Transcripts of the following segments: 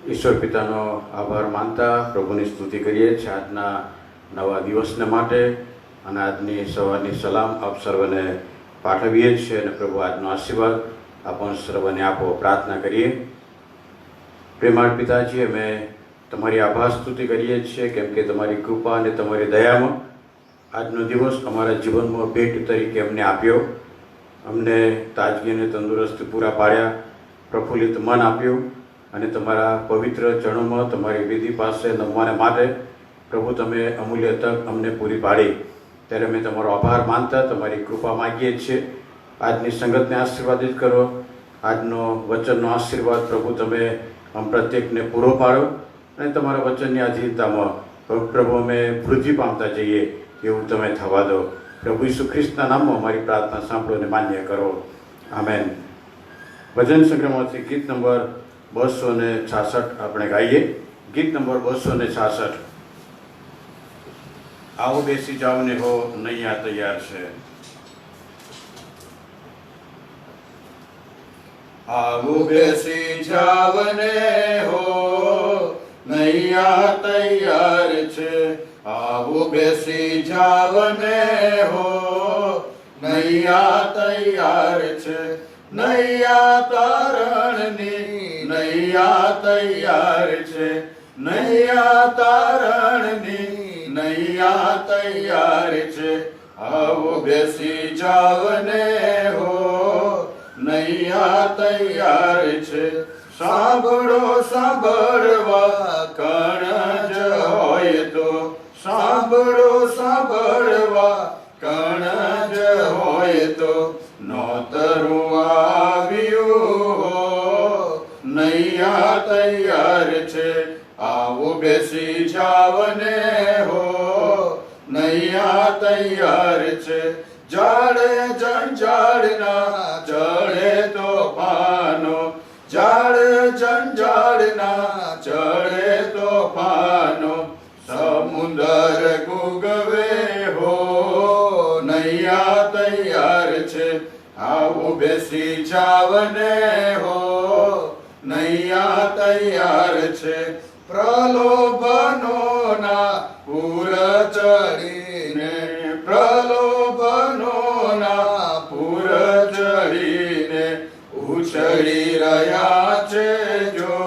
ઈશ્વર પિતાનો આભાર માનતા પ્રભુની સ્તુતિ કરીએ છીએ આજના નવા દિવસને માટે અને આજની સવારની સલામ આપ સર્વને પાઠવીએ છીએ અને પ્રભુ આજનો આશીર્વાદ આપણ સર્વને આપો. પ્રાર્થના કરીએ. પ્રેમાળ પિતાજી, અમે તમારી આભાર સ્તુતિ કરીએ છીએ કેમ કે તમારી કૃપા અને તમારી દયામાં આજનો દિવસ અમારા જીવનમાં ભેટ તરીકે અમને આપ્યો. અમને તાજગી અને તંદુરસ્તી પૂરા પાડ્યા, પ્રફુલ્લિત મન આપ્યું અને તમારા પવિત્ર ચરણોમાં તમારી વિધિ પાસે નમવાને માટે પ્રભુ તમે અમૂલ્ય તક અમને પૂરી પાડી. ત્યારે અમે તમારો આભાર માનતા તમારી કૃપા માગીએ છીએ. આજની સંગતને આશીર્વાદિત કરો. આજનો વચનનો આશીર્વાદ પ્રભુ તમે અમ પ્રત્યેકને પૂરો પાડો અને તમારા વચનની આધીનતામાં પ્રભુ અમે વૃદ્ધિ પામતા જઈએ એવું તમે થવા દો. પ્રભુ ઈસુ ખ્રિસ્તના નામમાં અમારી પ્રાર્થના સાંભળો અને માન્ય કરો. આમેન. ભજન સંગ્રહમાંથી ગીત નંબર 266 આપણે ગાઈએ. ગીત નંબર 266. આવો બેસી જાઓ ને હો નૈયા તૈયાર છે. આવો બેસી જાવ ને હો નૈયા તૈયાર છે. આવો બેસી જાવ ને હો નૈયા તૈયાર છે. નૈયા તારણની નૈયા તૈયાર છે. નૈયા તારણની નૈયા તૈયાર છે. આવો બેસી જાવ ને હો નૈયા તૈયાર છે. સાંભળો સાંભળવા કણ જ હોય તો, સાંભળો સાંભળવા કણ જ હોય તો, નોતરું આવ્યું હો નૈયા તૈયાર છે. આવો બેસી જાવ ને હો નૈયા તૈયાર છે. જાડે જંજાળના ચડે તોફાનો, જાડે જંજાળના ચડે તોફાનો, સમુદર ગુગવે હો નૈયા તૈયાર છે. આવો બેસી જાવ ને હો નૈયા તૈયાર છે. પ્રલોભનોના પૂર ચડીને, પ્રલોભનોના પૂર ચડીને ઉછળી રહ્યા છે જો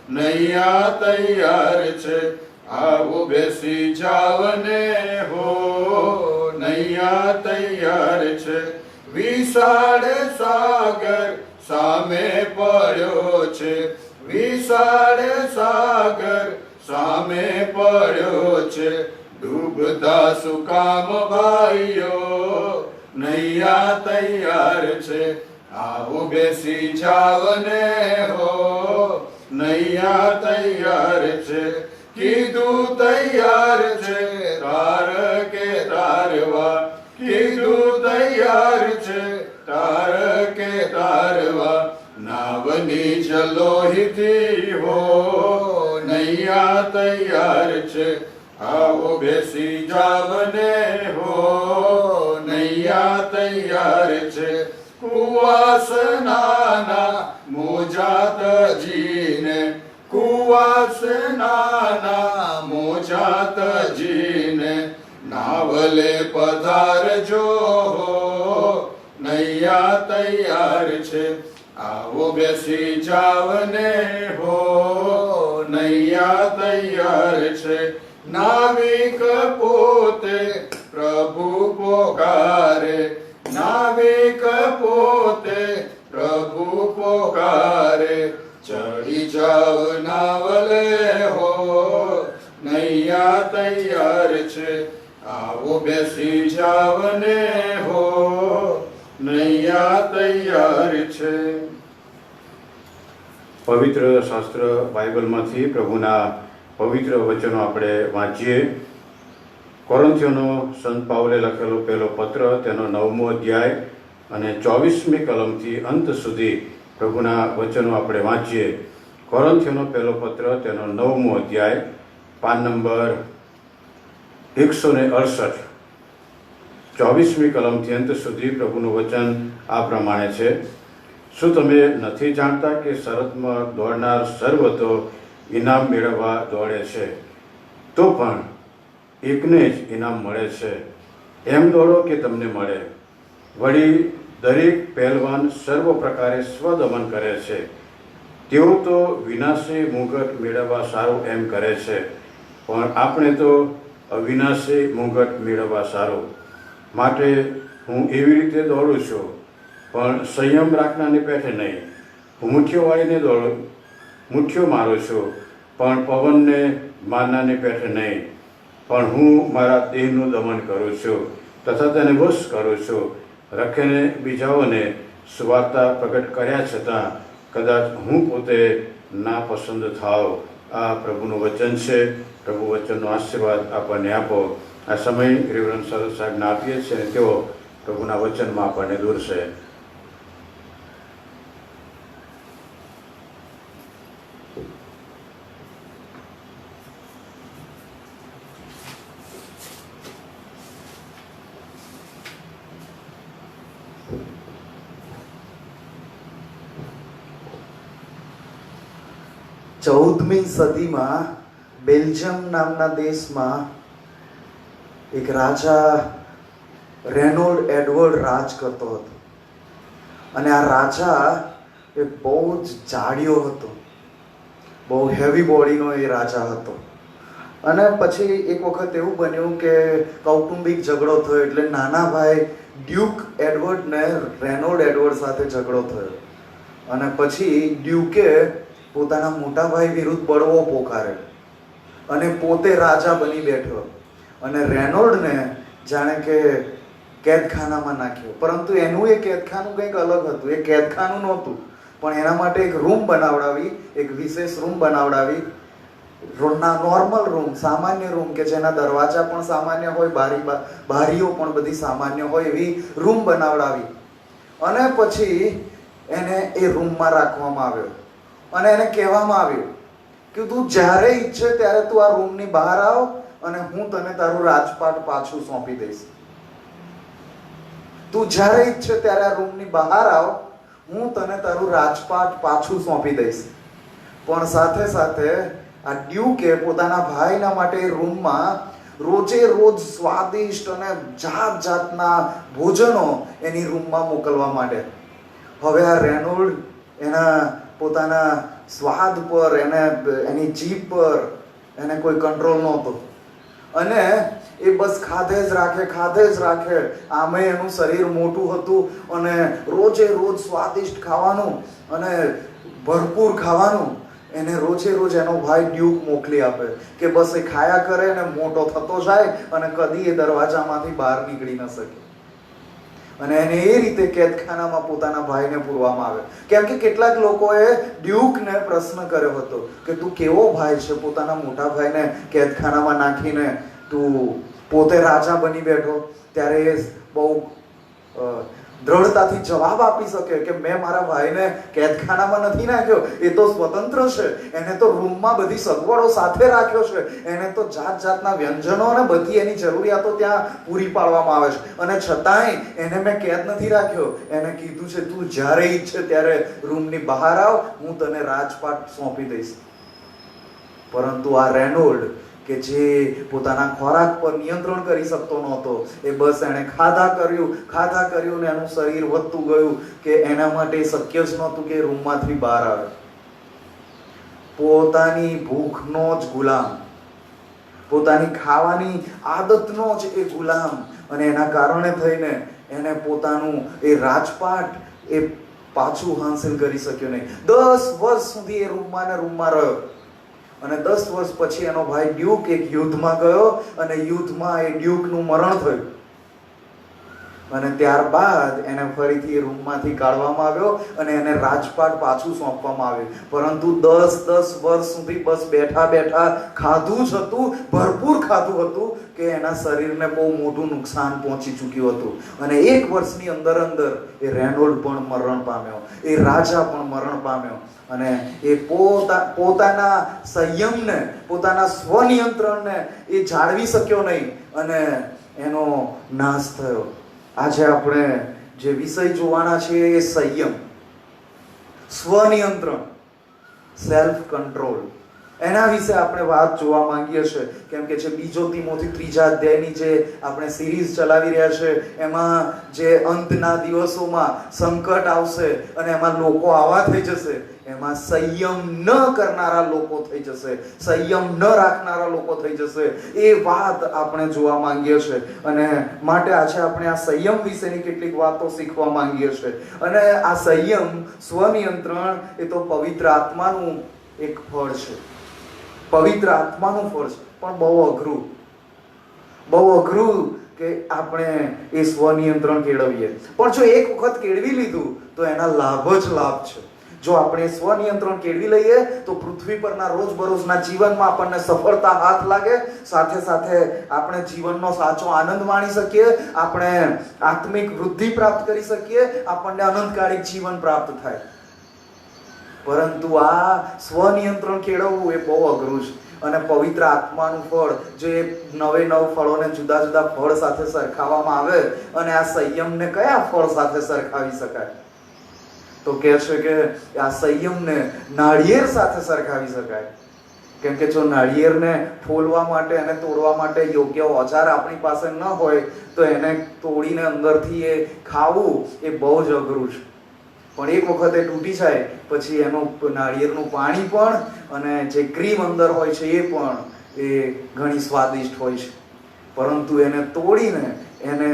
નૈયા તૈયાર છે. આવો બેસી જાવ ને હો નૈયા તૈયાર છે. વિશાળ સાગર સામે પડ્યો છે, વિશાળ સાગર સામે પડ્યો છે. ડૂબતા સુકામ ભાઈઓ નૈયા તૈયાર છે. આવો બેસી જાવ ને હો નૈયા તૈયાર છે. કીધું તૈયાર છે તાર કે તારવા, કીધું તૈયાર છે તાર કે તારવા. નાવની જલોહીથી હો નૈયા તૈયાર છે. આવો બેસી જાવ ને હો નૈયા તૈયાર છે. કુવાસનાના મોજા તજીને, કુવાસનાના મોજા તજીને નાવલે પધારજો હો નૈયા તૈયાર છે. આવો બેસી જાવ ને હો નૈયા તૈયાર છે. નાવિક પોતે પ્રભુ પોકારે, નાવિક પોતે પ્રભુ પોકારે. ચડી જાવ નાવલે હો નૈયા તૈયાર છે. આવો બેસી જાવ ને હો નૈયા તૈયાર છે. પવિત્ર શાસ્ત્ર બાઇબલમાંથી પ્રભુના પવિત્ર વચનો આપણે વાંચીએ. કોરિન્થીયોનો સંત પાઉલે લખેલો પહેલો પત્ર, તેનો 9મો અધ્યાય અને 24મી કલમથી અંત સુધી પ્રભુના વચનો આપણે વાંચીએ. કોરિન્થીયોનો પહેલો પત્ર, તેનો 9મો અધ્યાય, પાન નંબર 168, 24મી કલમથી અંત સુધી પ્રભુનું વચન આ પ્રમાણે છે. શું તમે નથી જાણતા કે શરતમાં દોડનાર સર્વ તો ઇનામ મેળવવા દોડે છે, તો પણ એકને જ ઇનામ મળે છે. એમ દોડો કે તમને મળે. વળી દરેક પહેલવાન સર્વ પ્રકારે સ્વદમન કરે છે. તેઓ તો વિનાશી મુગટ મેળવવા સારું એમ કરે છે, પણ આપણે તો અવિનાશી મુગટ મેળવવા સારું. માટે હું એવી રીતે દોડું છું, પણ સંયમ રાખનારની પેઠે નહીં. હું મુઠ્ઠીઓ વાળીને મુઠ્ઠીઓ મારું છું, પણ પવનને મારનારની પેઠે નહીં. પણ હું મારા દેહનું દમન કરું છું તથા તેને વશ કરું છું, રખીને બીજાઓને સુવાર્તા પ્રગટ કર્યા છતાં કદાચ હું પોતે ના પસંદ થાવ. આ પ્રભુનું વચન છે. પ્રભુ વચનનો આશીર્વાદ આપણને આપો. આ સમય રેવરન્ડ સરસ સાહેબને આપીએ છીએ અને તેઓ પ્રભુના વચનમાં આપણને દોરશે. ચૌદમી સદીમાં બેલ્જિયમ નામના દેશમાં એક રાજા રેનોલ્ડ એડવર્ડ રાજ કરતો હતો. અને આ રાજા એ બહુ જ જાડિયો હતો, બહુ હેવી બોડીનો એ રાજા હતો. અને પછી એક વખત એવું બન્યું કે કૌટુંબિક ઝઘડો થયો, એટલે નાના ભાઈ ડ્યુક એડવર્ડને રેનોલ્ડ એડવર્ડ સાથે ઝઘડો થયો. અને પછી ડ્યુકે પોતાના મોટા ભાઈ વિરુદ્ધ બળવો પોકાર્યો અને પોતે રાજા બની બેઠો અને રેનોલ્ડને જાણે કે કેદખાનામાં નાખ્યો. પરંતુ એનું એ કેદખાનું કંઈક અલગ હતું. એ કેદખાનું નહોતું, પણ એના માટે એક રૂમ બનાવડાવી, એક વિશેષ રૂમ બનાવડાવી. નોર્મલ રૂમ, સામાન્ય રૂમ કે જેના દરવાજા પણ સામાન્ય હોય, બારીઓ પણ બધી સામાન્ય હોય એવી રૂમ બનાવડાવી. અને પછી એને એ રૂમમાં રાખવામાં આવ્યો અને એને કહેવામાં આવ્યું કે તું જ્યારે ઈચ્છે ત્યારે તું આ રૂમની બહાર આવ અને હું તને તારું રાજપાટ પાછું સોંપી દઈશ. તું જ્યારે ઈચ્છે ત્યારે આ રૂમની બહાર આવ, હું તને તારું રાજપાટ પાછું સોંપી દઈશ. પણ સાથે સાથે આ ડ્યુકે પોતાના ભાઈના માટે રૂમમાં રોજે રોજ સ્વાદિષ્ટ અને જાત જાતના ભોજનો એની રૂમમાં મોકલવા માંડે. હવે આ રેનોલ્ડ એના પોતાના સ્વાદ પર, એની જીભ પર એને કોઈ કંટ્રોલ નહોતો અને એ બસ ખાધે જ રાખે. આમે એનું શરીર મોટું હતું અને રોજે રોજ સ્વાદિષ્ટ ખાવાનું અને ભરપૂર ખાવાનું એને રોજે રોજ એનો ભાઈ ડ્યુક મોકલી આપે કે બસ એ ખાયા કરે અને મોટો થતો જાય અને કદી એ દરવાજામાંથી બહાર નીકળી ન શકે. અને એને એ રીતે કેદખાનામાં પોતાના ભાઈને પૂરવામાં આવે. કેમ કે કેટલાક લોકોએ ડ્યુકને પ્રશ્ન કર્યો હતો કે તું કેવો ભાઈ છે, પોતાના મોટા ભાઈને કેદખાનામાં નાખીને તું પોતે રાજા બની બેઠો. ત્યારે એ બહુ દ્રઢતાથી જવાબ આપી શકે કે મેં મારા ભાઈને કેદખાનામાં નથી નાખ્યો, એ તો સ્વતંત્ર છે, એને તો રૂમમાં બધી સગવડો સાથે રાખ્યો છે, એને તો જાત જાતના વ્યંજનો અને બધી એની જરૂરિયાતો ત્યાં પૂરી પાડવામાં આવે છે, અને છતાંય એને મેં કેદ નથી રાખ્યો. એને કીધું છે તું જ્યારે ઈચ્છે ત્યારે રૂમની બહાર આવ, હું તને રાજપાટ સોંપી દઈશ. પરંતુ આ રેનોલ્ડ કે જે પોતાના ખોરાક પર નિયંત્રણ કરી શકતો નહોતો, એ બસ એણે ખાધા કર્યું ને એનું શરીર વધતું ગયું કે એના માટે શક્ય જ નહોતું કે રૂમમાંથી બહાર આવે. પોતાની ભૂખનો જ ગુલામ, પોતાની ખાવાની આદતનો જ એ ગુલામ, અને એના કારણે થઈને એને પોતાનું એ રાજપાટ એ પાછું હાંસલ કરી શક્યો નહીં. 10 વર્ષ સુધી એ રૂમમાં રહ્યો અને 10 વર્ષ પછી એનો ભાઈ ડ્યુક એક યુદ્ધમાં ગયો અને યુદ્ધમાં એ ડ્યુકનું મરણ થયું. અને ત્યારબાદ એને ફરીથી રૂમમાંથી કાઢવામાં આવ્યો અને એને રાજપાટ પાછું સોંપવામાં આવ્યું. પરંતુ 10 વર્ષ સુધી બસ બેઠા ખાધું જ હતું, ભરપૂર ખાધું હતું કે એના શરીરને બહુ મોટું નુકસાન પહોંચી ચૂક્યું હતું. અને 1 વર્ષની અંદર એ રેનોલ્ડ પણ મરણ પામ્યો, એ રાજા પણ મરણ પામ્યો. અને એ પોતાના સંયમને, પોતાના સ્વનિયંત્રણને એ જાળવી શક્યો નહીં અને એનો નાશ થયો. આજે આપણે જે વિષય જોવાના છે એ સંયમ. સ્વનિયંત્રણ, સેલ્ફ કંટ્રોલ, એના વિશે આપણે વાત જોવા માંગીએ છીએ. કેમ કે જે બીજો તિમોથી 3 અધ્યાયની જે આપણે સિરીઝ ચલાવી રહ્યા છે, એમાં જે અંતના દિવસોમાં સંકટ આવશે અને એમાં લોકો આવા થઈ જશે, એમાં સંયમ ન કરનારા લોકો થઈ જશે, સંયમ ન રાખનારા લોકો થઈ જશે. એ વાત આપણે જોવા માંગીએ છીએ. અને માટે આજે આપણે આ સંયમ વિશેની કેટલીક વાતો શીખવા માંગીએ છીએ. અને આ સંયમ, સ્વનિયંત્રણ એ તો પવિત્ર આત્માનું એક ફળ છે. પવિત્ર આત્માનું ફળ છે, પણ બહુ અઘરું કે આપણે એ સ્વનિયંત્રણ કેળવીએ. પણ જો એક વખત કેળવી લીધું તો એના લાભ જ લાભ છે. જો આપણે સ્વનિયંત્રણ કેળવી લઈએ તો પૃથ્વી પરના રોજબરોજના જીવનમાં આપણને સફળતા હાથ લાગે, સાથે સાથે આપણે જીવનનો સાચો આનંદ માણી શકીએ, આપણે આત્મિક વૃદ્ધિ પ્રાપ્ત કરી શકીએ, આપણને અનંતકાલિક જીવન પ્રાપ્ત થાય. પરંતુ આ સ્વનિયંત્રણ કેળવવું એ બહુ અઘરું છે. અને પવિત્ર આત્માનું ફળ, જે 9 ફળોને જુદા જુદા ફળ સાથે સરખાવવામાં આવે, અને આ સંયમને કયા ફળ સાથે સરખાવી શકાય? તો કહે છે કે આ સંયમને નાળિયેર સાથે સરખાવી શકાય. કેમ કે જો નાળિયેરને ફોલવા માટે અને તોડવા માટે યોગ્ય ઓજાર આપણી પાસે ન હોય તો એને તોડીને અંદરથી એ ખાવું એ બહુ જ અઘરું છે. પણ એક વખત એ તૂટી જાય પછી એનું નાળિયેરનું પાણી પણ અને જે ક્રીમ અંદર હોય છે એ પણ એ ઘણી સ્વાદિષ્ટ હોય છે. પરંતુ એને તોડીને એને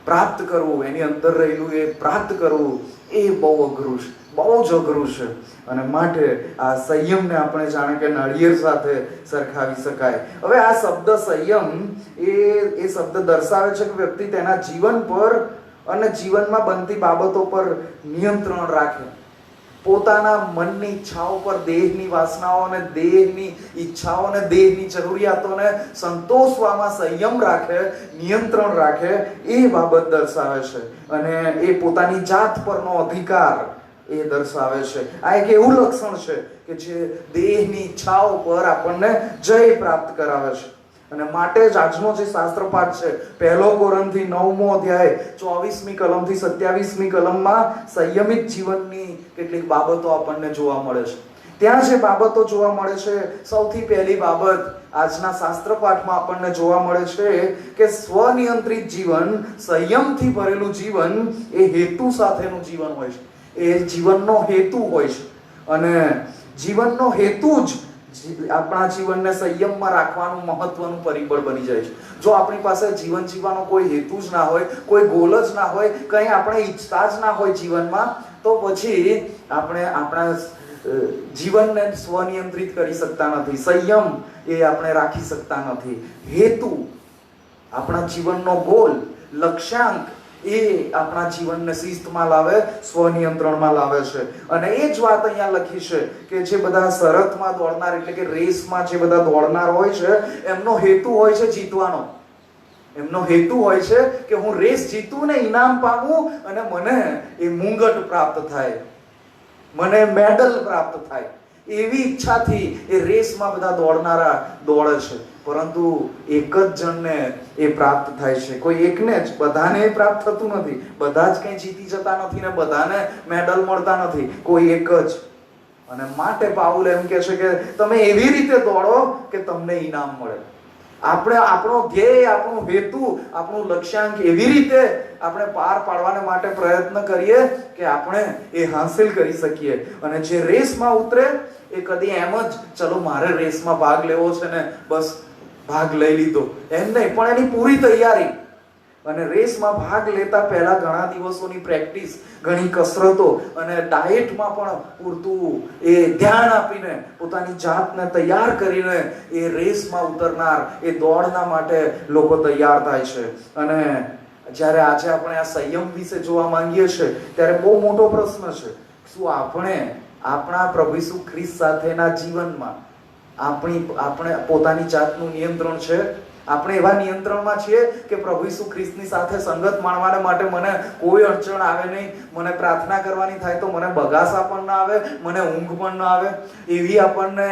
પ્રાપ્ત કરવું, એની અંદર રહેલું એ પ્રાપ્ત કરવું એ બહુ અઘરું છે, બહુ જ અઘરું છે. અને માટે આ સંયમને આપણે જાણે કે નાળિયેર સાથે સરખાવી શકાય. હવે આ શબ્દ સંયમ એ શબ્દ દર્શાવે છે કે વ્યક્તિ તેના જીવન પર અને જીવનમાં બનતી બાબતો પર નિયંત્રણ રાખે. પોતાના મનની ઈચ્છાઓ પર, દેહની વાસનાઓ અને દેહની ઈચ્છાઓ અને દેહની જરૂરિયાતોને સંતોષવામાં સંયમ રાખે, નિયંત્રણ રાખે, એ બાબત દર્શાવે છે. અને એ પોતાની જાત પરનો અધિકાર એ દર્શાવે છે. આ એક એવું લક્ષણ છે કે જે દેહની ઈચ્છાઓ પર આપણને જય પ્રાપ્ત કરાવે છે. અને માટે જ આજનો જે શાસ્ત્ર પાઠ છે, 1 કોરિન્થી 9મો અધ્યાય 24મી કલમથી 27મી કલમમાં સંયમિત જીવનની કેટલીક બાબતો આપણને જોવા મળે છે. ત્યાં જે બાબતો જોવા મળે છે, સૌથી પહેલી બાબત આજના શાસ્ત્ર પાઠમાં આપણને જોવા મળે છે કે સ્વનિયંત્રિત જીવન, સંયમથી ભરેલું જીવન એ હેતુ સાથેનું જીવન હોય છે. એ જીવનનો હેતુ હોય છે. અને જીવનનો હેતુ જ આપણા જીવનને સંયમમાં રાખવાનું મહત્વનું પરિબળ બની જાય છે. જો આપણી પાસે જીવન જીવવાનો કોઈ હેતુ જ ના હોય, કોઈ ગોલ જ ના હોય, કંઈ આપણે ઈચ્છતા જ ના હોય જીવનમાં, તો પછી આપણે આપણા જીવનને સ્વનિયંત્રિત કરી શકતા નથી. સંયમ એ આપણે રાખી શકતા નથી. હેતુ, આપણા જીવનનો ગોલ, લક્ષ્યાંક એ આપણા જીવનને શિસ્તમાં લાવે, સ્વનિયંત્રણમાં લાવે છે. અને એ જ વાત અહીંયા લખી છે કે જે બધા શરતમાં દોડનાર, એટલે કે રેસમાં જે બધા દોડનાર હોય છે, એમનો હેતુ હોય છે જીતવાનો. એમનો હેતુ હોય છે કે હું રેસ જીતું ને ઇનામ પામું અને મને એ મુંગટ પ્રાપ્ત થાય, મને મેડલ પ્રાપ્ત થાય. એવી ઈચ્છાથી એ રેસમાં બધા દોડનારા દોડે છે. પરંતુ એક જ જણને એ પ્રાપ્ત થાય છે. કોઈ એકને જ, બધાને એ પ્રાપ્ત થતું નથી. બધા જ કંઈ જીતી જતા નથી ને બધાને મેડલ મળતા નથી. કોઈ એક જ. અને માટે પાઉલ એમ કહે છે કે તમે એવી રીતે દોડો કે તમને ઇનામ મળે. આપણે આપણો ધ્યેય, આપણું હેતુ, આપણું લક્ષ્યાંક એવી રીતે આપણે પાર પાડવાને માટે પ્રયત્ન કરીએ કે આપણે એ હાંસિલ કરી શકીએ. અને જે રેસમાં ઉતરે એ કદી એમ જ ચલો મારે રેસમાં ભાગ લેવો છે ને બસ ભાગ લઈ લીધો, એમ નહીં, પણ એની પૂરી તૈયારી. અને રેસમાં ભાગ લેતા પહેલા ઘણા દિવસોની પ્રેક્ટિસ, ઘણી કસરતો અને ડાયટમાં પણ પૂરતું એ ધ્યાન આપીને પોતાની જાતને તૈયાર કરીને એ રેસમાં ઉતરનાર, એ દોડના માટે લોકો તૈયાર થાય છે. અને જ્યારે આજે આપણે આ સંયમ વિશે જોવા માંગીએ છીએ ત્યારે બહુ મોટો પ્રશ્ન છે, શું આપણે આપણા પ્રભુ ઈસુ ખ્રિસ્ત સાથેના જીવનમાં આપણે પોતાની જાતનું નિયંત્રણ છે? આપણે એવા નિયંત્રણમાં છીએ કે પ્રભુ ઈસુ ખ્રિસ્તની સાથે સંગત માણવાને માટે મને કોઈ અડચણ આવે નહીં, મને પ્રાર્થના કરવાની થાય તો મને બગાસા પણ ના આવે, મને ઊંઘ પણ ના આવે, એવી આપણને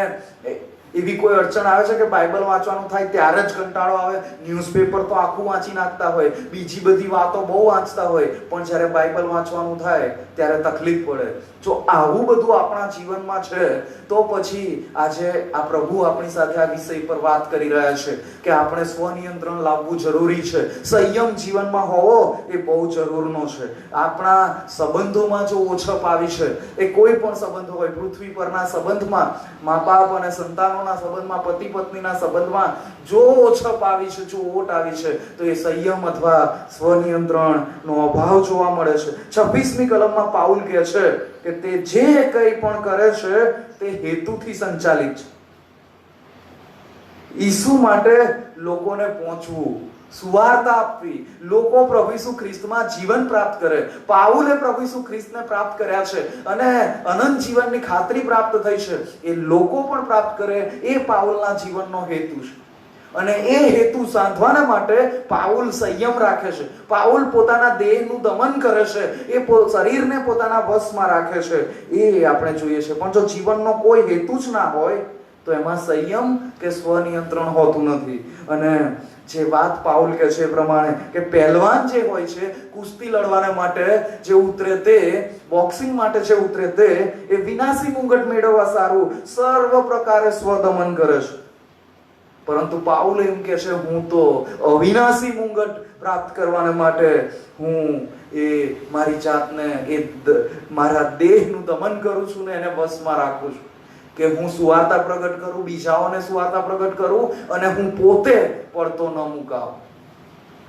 એવી કોઈ અડચણ આવે છે કે બાઇબલ વાંચવાનું થાય ત્યારે જ કંટાળો આવે? ન્યૂઝપેપર તો આખું વાંચી નાખતા હોય, બીજી બધી વાતો બહુ વાંચતા હોય, પણ જ્યારે બાઇબલ વાંચવાનું થાય ત્યારે તકલીફ પડે. જો આવું બધું આપણા જીવનમાં છે તો પછી આજે આ પ્રભુ આપણી સાથે આ વિષય પર વાત કરી રહ્યા છે કે આપણે સ્વનિયંત્રણ લાવવું જરૂરી છે. સંયમ જીવનમાં હોવો એ બહુ જરૂરનો છે. આપણા સંબંધોમાં જો ઓછપ આવી છે, એ કોઈ પણ સંબંધો હોય, પૃથ્વી પરના સંબંધમાં, મા બાપ અને સંતાનોના સંબંધમાં, પતિ પત્નીના સંબંધમાં જો ઓછપ આવી છે, જો ઓટ આવી છે, તો એ સંયમ અથવા સ્વનિયંત્રણનો અભાવ જોવા મળે છે. 26મી કલમમાં પાઉલ કહે છે કે તે જે કંઈ પણ કરે છે તે હેતુથી સંચાલિત છે. ઈસુ માટે લોકોને પહોંચવું, સુવાર્તા આપવી, લોકો પ્રભુ ઈસુ ખ્રિસ્તમાં જીવન પ્રાપ્ત કરે. પાઉલે પ્રભુ ઈસુ ખ્રિસ્તને પ્રાપ્ત કર્યા છે અને અનંત જીવનની ખાતરી પ્રાપ્ત થઈ છે. એ લોકો પણ પ્રાપ્ત કરે, એ પાઉલના જીવનનો હેતુ છે. અને એ હેતુ સાધવાના માટે પાઉલ સંયમ રાખે છે. પાઉલ પોતાના દેહનું દમન કરે છે, એ શરીરને પોતાના વશમાં રાખે છે. એ આપણે જોઈએ છે. પણ જો જીવનનો કોઈ હેતુ જ ના હોય તો એમાં સંયમ કે સ્વનિયંત્રણ હોતું નથી. અને જે વાત પાઉલ કહે છે એ પ્રમાણે કે પહેલવાન જે હોય છે, કુસ્તી લડવાને માટે જે ઉતરે તે, બોક્સિંગ માટે જે ઉતરે તે, એ વિનાશી મુંગટ મેળવવા સારું સર્વ પ્રકારે સ્વદમન કરે છે. પરંતુ પાઉલ એમ કહે છે, હું તો અવિનાશી મુંગટ પ્રાપ્ત કરવાને માટે હું એ મારી જાતને મારા દેહનું દમન કરું છું ને એને વશમાં રાખું છું કે હું સુવાર્તા પ્રગટ કરું, બીજાઓને સુવાર્તા પ્રગટ કરું અને હું પોતે પડતો ન મુકાવ.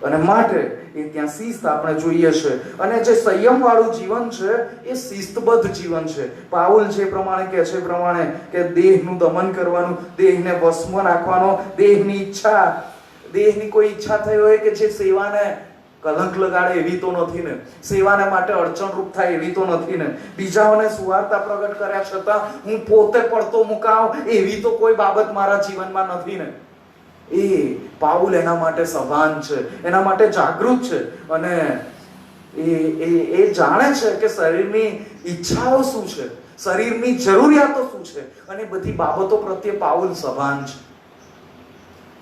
અને માટે એ ત્યાં શિસ્ત આપણે જોઈએ છે. અને જે સંયમ વાળું જીવન છે એ શિસ્તબદ્ધ જીવન છે. પાઉલ જે પ્રમાણે કહે છે પ્રમાણે કે દેહનું દમન કરવાનું, દેહને વશમાં રાખવાનો, દેહની કોઈ ઈચ્છા થઈ હોય કે જે સેવાને કલંક લગાડે એવી તો નથી ને, સેવાને માટે અડચણરૂપ થાય એવી તો નથી ને, બીજાઓને સુવાર્તા પ્રગટ કર્યા છતાં હું પોતે પડતો મુકાવ એવી તો કોઈ બાબત મારા જીવનમાં નથી ને. એ પાઉલ એના માટે સભાન છે, એના માટે જાગૃત છે. અને એ જાણે છે કે શરીરની ઈચ્છાઓ શું છે, શરીરની જરૂરિયાતો શું છે, અને બધી બાબતો પ્રત્યે પાઉલ સભાન છે,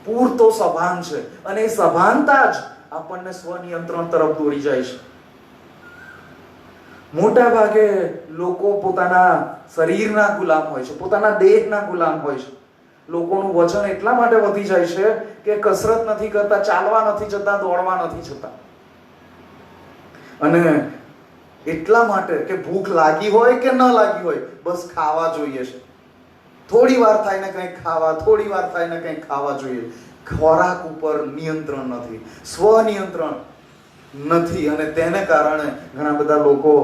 પૂરતો સભાન છે. અને એ સભાનતા જ આપણને સ્વનિયંત્રણ તરફ દોરી જાય છે. મોટા ભાગે લોકો પોતાના શરીરના ગુલામ હોય છે, પોતાના દેહના ગુલામ હોય છે. લોકોનું વજન એટલા માટે વધી જાય છે કે કસરત નથી કરતા, ચાલવા નથી જતા, દોડવા નથી જતા. અને એટલા માટે કે ભૂખ લાગી હોય કે ન લાગી હોય, બસ ખાવા જોઈએ છે. થોડી વાર થાય ને કંઈક ખાવા, થોડી વાર થાય ને કંઈક ખાવા જોઈએ. ખોરાક ઉપર નિયંત્રણ નથી, સ્વનિયંત્રણ નથી. અને તેને કારણે ઘણા બધા લોકો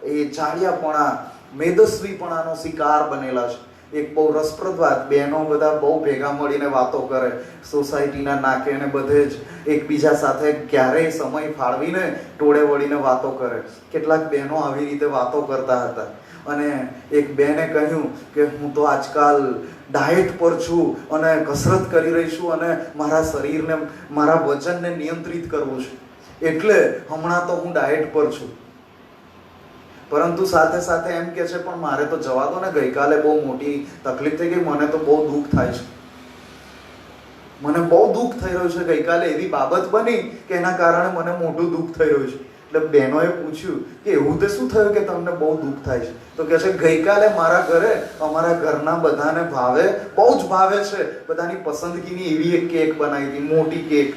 એ જાડિયાપણા, મેદસ્વીપણાનો શિકાર બનેલા છે. એક બહુ રસપ્રદ વાત, બહેનો બધા બહુ ભેગા મળીને વાતો કરે, સોસાયટીના નાકે અને બધે જ એકબીજા સાથે ક્યારેય સમય ફાળવીને ટોળે વળીને વાતો કરે. કેટલાક બહેનો આવી રીતે વાતો કરતા હતા. અને એક બેને કહ્યું કે હું તો આજકાલ ડાયટ પર છું અને કસરત કરી રહી છું અને મારા શરીરને, મારા વજનને નિયંત્રિત કરવું છે, એટલે હમણાં તો હું ડાયટ પર છું. પરંતુ સાથે સાથે એમ કે છે પણ મારે તો જવા દો ને, ગઈકાલે બહુ મોટી તકલીફ થઈ ગઈ, મને તો બહુ દુઃખ થાય છે, મને બહુ દુઃખ થઈ રહ્યું છે. ગઈકાલે એવી બાબત બની કે એના કારણે મને મોટું દુઃખ થઈ રહ્યું છે. એટલે બહેનોએ પૂછ્યું કે એવું તે શું થયું કે તમને બહુ દુઃખ થાય છે? તો કહે છે ગઈકાલે મારા ઘરે, અમારા ઘરના બધાને ભાવે, બહુ જ ભાવે છે, બધાની પસંદગીની એવી એક કેક બનાવી હતી, મોટી કેક.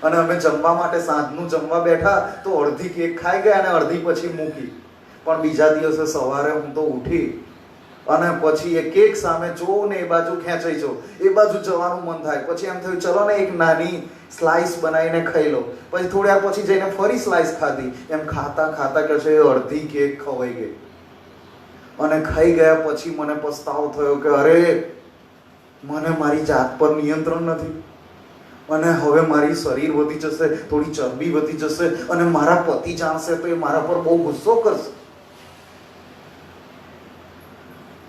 અને અમે જમવા માટે સાંજનું જમવા બેઠા તો અડધી કેક ખાઈ ગયા અને અડધી પછી મૂકી. પણ બીજા દિવસે સવારે હું તો ઉઠી અને પછી એ કેક સામે જોઉં ને એ બાજુ ખેંચાઈ જાઉં, એ બાજુ જવાનું મન થાય. પછી એમ થયું ચલો ને એક નાની સ્લાઇસ બનાવીને ખાઈ લો. પછી થોડી વાર પછી જઈને ફરી સ્લાઇસ ખાધી. એમ ખાતા ખાતા કે છે અડધી કેક ખવાઈ ગઈ. અને ખાઈ ગયા પછી મને પસ્તાવો થયો કે અરે, મને મારી જાત પર નિયંત્રણ નથી અને હવે મારી શરીર વધી જશે, થોડી ચરબી વધી જશે અને મારા પતિ જાણશે તો એ મારા પર બહુ ગુસ્સો કરશે.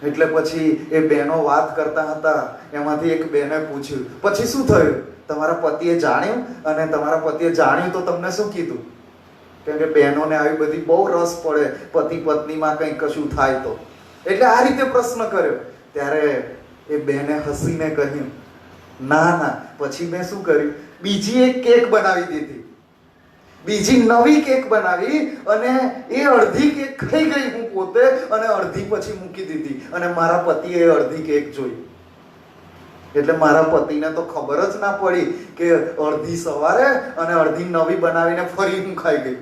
એટલે પછી એ બહેનો વાત કરતા હતા, એમાંથી એક બહેને પૂછ્યું પછી શું થયું, તમારા પતિએ જાણ્યું? અને તમારા પતિએ જાણ્યું તો તમને શું કીધું? કેમ કે બહેનોને આવી બધી બહુ રસ પડે, પતિ પત્નીમાં કંઈક કશું થાય તો. એટલે આ રીતે પ્રશ્ન કર્યો. ત્યારે એ બેને હસીને કહ્યું, ના ના. પછી મેં શું કર્યું, બીજી એક કેક બનાવી દીધી, બીજી નવી કેક બનાવી, અને એ અડધી કેક ખાઈ ગઈ હું પોતે, અને અડધી પછી મૂકી દીધી, અને મારા પતિએ અડધી કેક જોઈ. એટલે મારા પતિને તો ખબર જ ના પડી કે અડધી સવારે અને અડધી નવી બનાવીને ફરી હું ખાઈ ગઈ.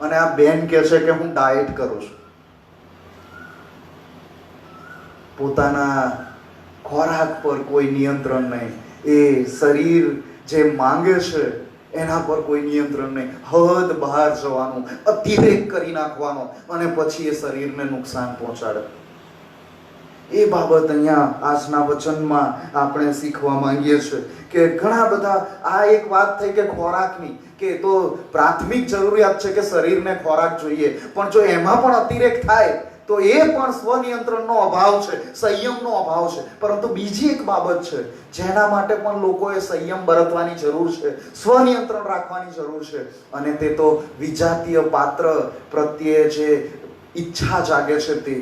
અને આ બેન કહે છે કે હું ડાયટ કરું છું. પોતાના ખોરાક પર કોઈ નિયંત્રણ નહીં, એ શરીર જે માંગે છે એના પર કોઈ નિયંત્રણ નહીં, હદ બહાર જવાનું, અતિરેક કરી નાખવાનો, અને પછી એ શરીરને નુકસાન પહોંચાડે. એ બાબત અહીંયા આજના વચનમાં આપણે શીખવા માંગીએ છીએ કે ઘણા બધા, આ એક વાત થઈ કે ખોરાકની, કે તો પ્રાથમિક જરૂરિયાત છે કે શરીરને ખોરાક જોઈએ, પણ જો એમાં પણ અતિરેક થાય તો એ પણ સ્વનિયંત્રણનો અભાવ છે, સંયમનો અભાવ છે. પરંતુ બીજી એક બાબત છે જેના માટે પણ લોકોએ સંયમ બરતવાની જરૂર છે, સ્વનિયંત્રણ રાખવાની જરૂર છે, અને તે તો વિજાતીય પાત્ર પ્રત્યે જે ઈચ્છા જાગે છે, તે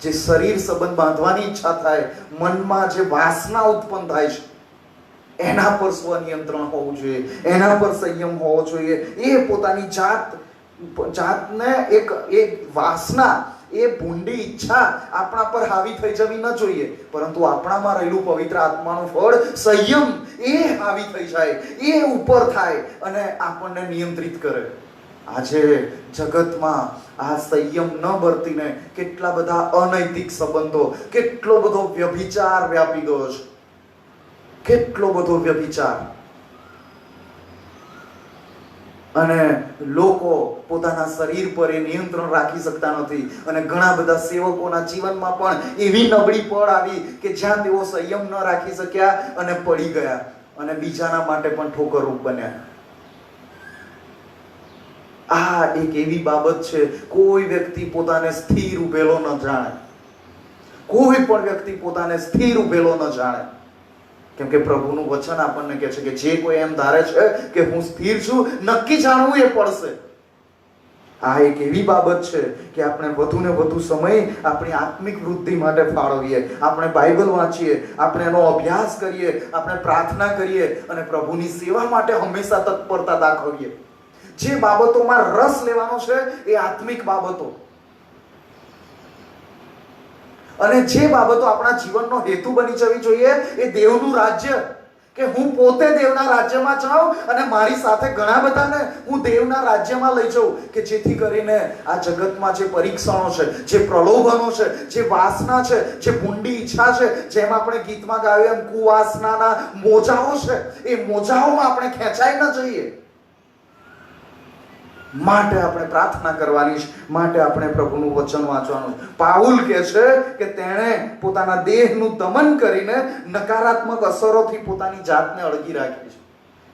જે શરીર સંબંધ બાંધવાની ઈચ્છા થાય, મનમાં જે વાસના ઉત્પન્ન થાય છે, એના પર સ્વનિયંત્રણ હોવું જોઈએ, એના પર સંયમ હોવો જોઈએ. એ પોતાની જાતને એક વાસના, એ ભૂંડી ઈચ્છા આપણા પર હાવી થઈ જવી ન જોઈએ, પરંતુ આપણામાં રહેલું પવિત્ર આત્માનું ફળ સંયમ, એ હાવી થઈ જાય, એ ઉપર થાય અને આપણને નિયંત્રિત કરે. આજે જગતમાં આ સંયમ ન બરતીને કેટલા બધા અનૈતિક સંબંધો, કેટલો બધો વ્યભિચાર વ્યાપી ગયો છે, કેટલો બધો વ્યભિચાર. અને લોકો પોતાના શરીર પર એ નિયંત્રણ રાખી શકતા નથી, અને ઘણા બધા સેવકોના જીવનમાં પણ એવી નબળી પળ આવી કે જ્યાં તેઓ સંયમ ન રાખી શક્યા અને પડી ગયા, અને બીજાના માટે પણ ઠોકરરૂપ બન્યા. આ એક એવી બાબત છે, કોઈ વ્યક્તિ પોતાને સ્થિર ઉભેલો ન જાણે, કોઈ પણ વ્યક્તિ પોતાને સ્થિર ઉભેલો ન જાણે. કેમ કે પ્રભુનું વચન આપણને કહે છે કે જે કોઈ એમ ધારે છે કે હું સ્થિર છું, નક્કી જાણવું એ પડશે. આ એક એવી બાબત છે કે આપણે વધુ ને વધુ સમય આપણી આત્મિક વૃદ્ધિ માટે ફાળવીએ, આપણે બાઇબલ વાંચીએ, આપણે એનો અભ્યાસ કરીએ, આપણે પ્રાર્થના કરીએ, અને પ્રભુની સેવા માટે હંમેશા તત્પરતા દાખવીએ. જે બાબતોમાં રસ લેવાનો છે એ આત્મિક બાબતો, અને જે બાબતો આપણા જીવનનો હેતુ બની જવી જોઈએ એ દેવનું રાજ્ય, કે હું પોતે દેવના રાજ્યમાં જાઉં અને મારી સાથે ઘણા બધાને હું દેવના રાજ્યમાં લઈ જાઉં, કે જેથી કરીને આ જગતમાં જે પરીક્ષણો છે, જે પ્રલોભનો છે, જે વાસના છે, જે ભૂંડી ઈચ્છા છે, જેમ આપણે ગીતમાં ગાયું એમ કુવાસનાના મોજાઓ છે, એ મોજાઓમાં આપણે ખેંચાઈ ન જઈએ. માટે આપણે પ્રાર્થના કરવાની છે, માટે આપણે પ્રભુનું વચન વાંચવાનું. પાઉલ કહે છે કે તેણે પોતાના દેહનું દમન કરીને નકારાત્મક અસરોથી પોતાની જાતને અળગી રાખી છે,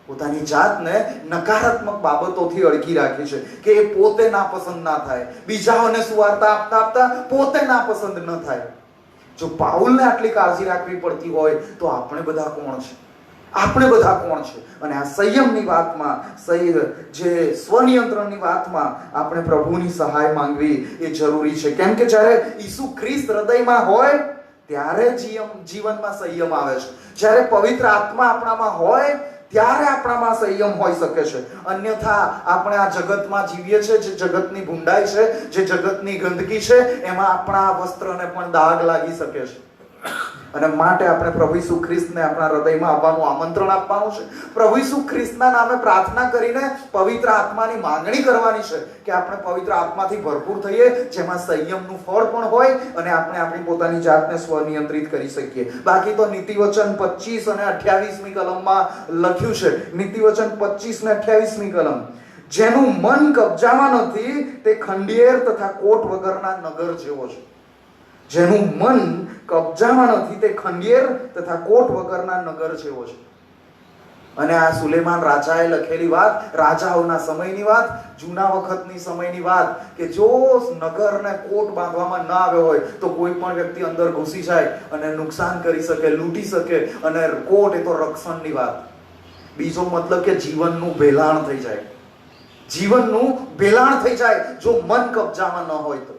પોતાની જાતને નકારાત્મક બાબતોથી અળગી રાખી છે, કે એ પોતે નાપસંદ ના થાય, બીજાઓને સુવાર્તા આપતા આપતા પોતે નાપસંદ ન થાય. જો પાઉલને આટલી કાળજી રાખવી પડતી હોય તો આપણે બધા કોણ છે? આપણે બધા કોણ છે? અને આ સંયમની વાતમાં, જે સ્વનિયંત્રણની વાતમાં આપણે પ્રભુની સહાય માંગવી એ જરૂરી છે. કેમ કે જ્યારે ઈસુ ખ્રિસ્ત હૃદયમાં હોય ત્યારે જીવનમાં સંયમ આવે છે. જ્યારે પવિત્ર આત્મા આપણામાં હોય ત્યારે આપણામાં સંયમ હોઈ શકે છે. અન્યથા આપણે આ જગતમાં જીવીએ છીએ, જે જગતની ભૂંડાઈ છે, જે જગતની ગંદકી છે, એમાં આપણા વસ્ત્રને પણ દાગ લાગી શકે છે. અને માટે આપણે પ્રભુ ઈસુ ખ્રિસ્તને આપણા હૃદયમાં આવવાનું આમંત્રણ આપવાનું છે. પ્રભુ ઈસુ ખ્રિસ્તના નામે પ્રાર્થના કરીને પવિત્ર આત્માની માંગણી કરવાની છે કે આપણે પવિત્ર આત્માથી ભરપૂર થઈએ, જેમાં સંયમનું ફળ પણ હોય અને આપણે આપણી પોતાની જાતને સ્વનિયંત્રિત કરી શકીએ. બાકી તો નીતિવચન 25 અને 28મી કલમમાં લખ્યું છે, નીતિવચન 25 ને 28મી કલમ, જેનું મન કબજામાં નથી તે ખંડિયેર તથા કોટ વગરના નગર જેવો છે. જેનું મન કબજામાં નથી તે ખંડિયેર તથા કોટ વગરના નગર જેવો છે. અને આ સુલેમાન રાજાએ લખેલી વાત, રાજાઓના સમયની વાત, જૂના વખતની સમયની વાત, કે જો નગરને કોટ બાંધવામાં ન આવ્યો હોય તો કોઈ પણ વ્યક્તિ અંદર ઘૂસી જાય અને નુકસાન કરી શકે, લૂંટી શકે. અને કોટ એ તો રક્ષણની વાત. બીજો મતલબ કે જીવનનું ભેલાણ થઈ જાય, જીવનનું ભેલાણ થઈ જાય જો મન કબજામાં ન હોય તો.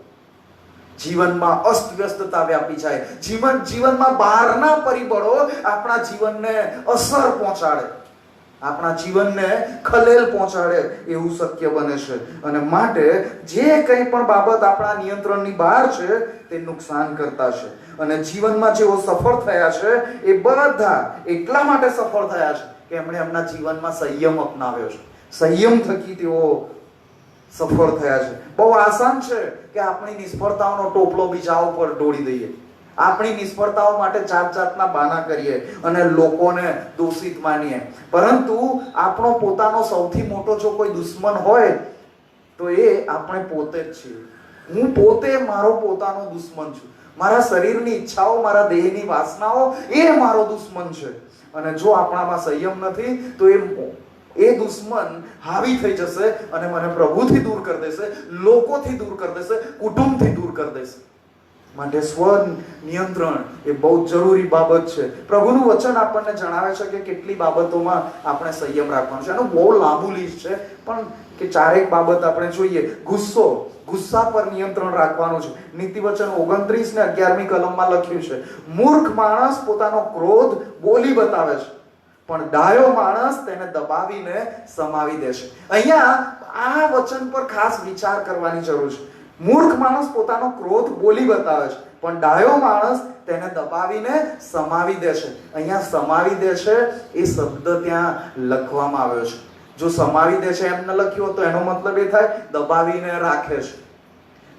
જીવનમાં અસ્તવ્યસ્તતા વ્યાપી જાય, જીવનમાં બહારના પરિબળો આપણા જીવનને અસર પહોંચાડે, આપણા જીવનને ખલેલ પહોંચાડે એવું શક્ય બને છે. અને માટે જે કંઈ પણ બાબત આપણા નિયંત્રણની બહાર છે તે નુકસાન કરતા છે. અને જીવનમાં જેઓ સફળ થયા છે એ બધા એટલા માટે સફળ થયા છે કે એમણે એમના જીવનમાં સંયમ અપનાવ્યો છે. સંયમ થકી તેઓ સફળ થયા છે. બહુ આસાન છે કે આપણી નિષ્ફળતાઓનો ટોપલો બીજા ઉપર ઢોળી દઈએ, આપણી નિષ્ફળતાઓ માટે જાતના બહાના કરીએ અને લોકોને દોષિત માનીએ. પરંતુ આપણો પોતાનો સૌથી મોટો જો કોઈ દુશ્મન હોય તો એ આપણે પોતે જ છીએ. હું પોતે મારો પોતાનો દુશ્મન છું. મારા શરીરની ઈચ્છાઓ, મારા દેહની વાસનાઓ એ મારો દુશ્મન છે. અને જો આપણામાં સંયમ નથી તો એ દુશ્મન હાવી થઈ જશે અને મને પ્રભુથી દૂર કરી દેશે, લોકોથી દૂર કરી દેશે, કુટુંબથી દૂર કરી દેશે. માટે સ્વ નિયંત્રણ એ બહુ જરૂરી બાબત છે. પ્રભુનું વચન આપણને જણાવે છે કે કેટલી બાબતોમાં આપણે સંયમ રાખવાનો છે. એનું બહુ લાંબુ લિસ્ટ છે, પણ કે ચારેક બાબત આપણે જોઈએ. ગુસ્સા પર નિયંત્રણ રાખવાનું છે. નીતિવચન 29 ને 11મી કલમમાં લખ્યું છે, મૂર્ખ માણસ પોતાનો ક્રોધ બોલી બતાવે છે, પણ ડાયો માણસ તેને દબાવીને સમાવી દેશે. અહીંયા આ વચન પર ખાસ વિચાર કરવાની જરૂર છે. મૂર્ખ માણસ પોતાનો ક્રોધ બોલી બતાવે છે, પણ ડાયો માણસ તેને દબાવીને સમાવી દેશે. અહીંયા સમાવી દેશે એ શબ્દ ત્યાં લખવામાં આવ્યો છે. જો સમાવી દે છે એમ ન લખ્યું તો એનો મતલબ એ થાય દબાવીને રાખે છે,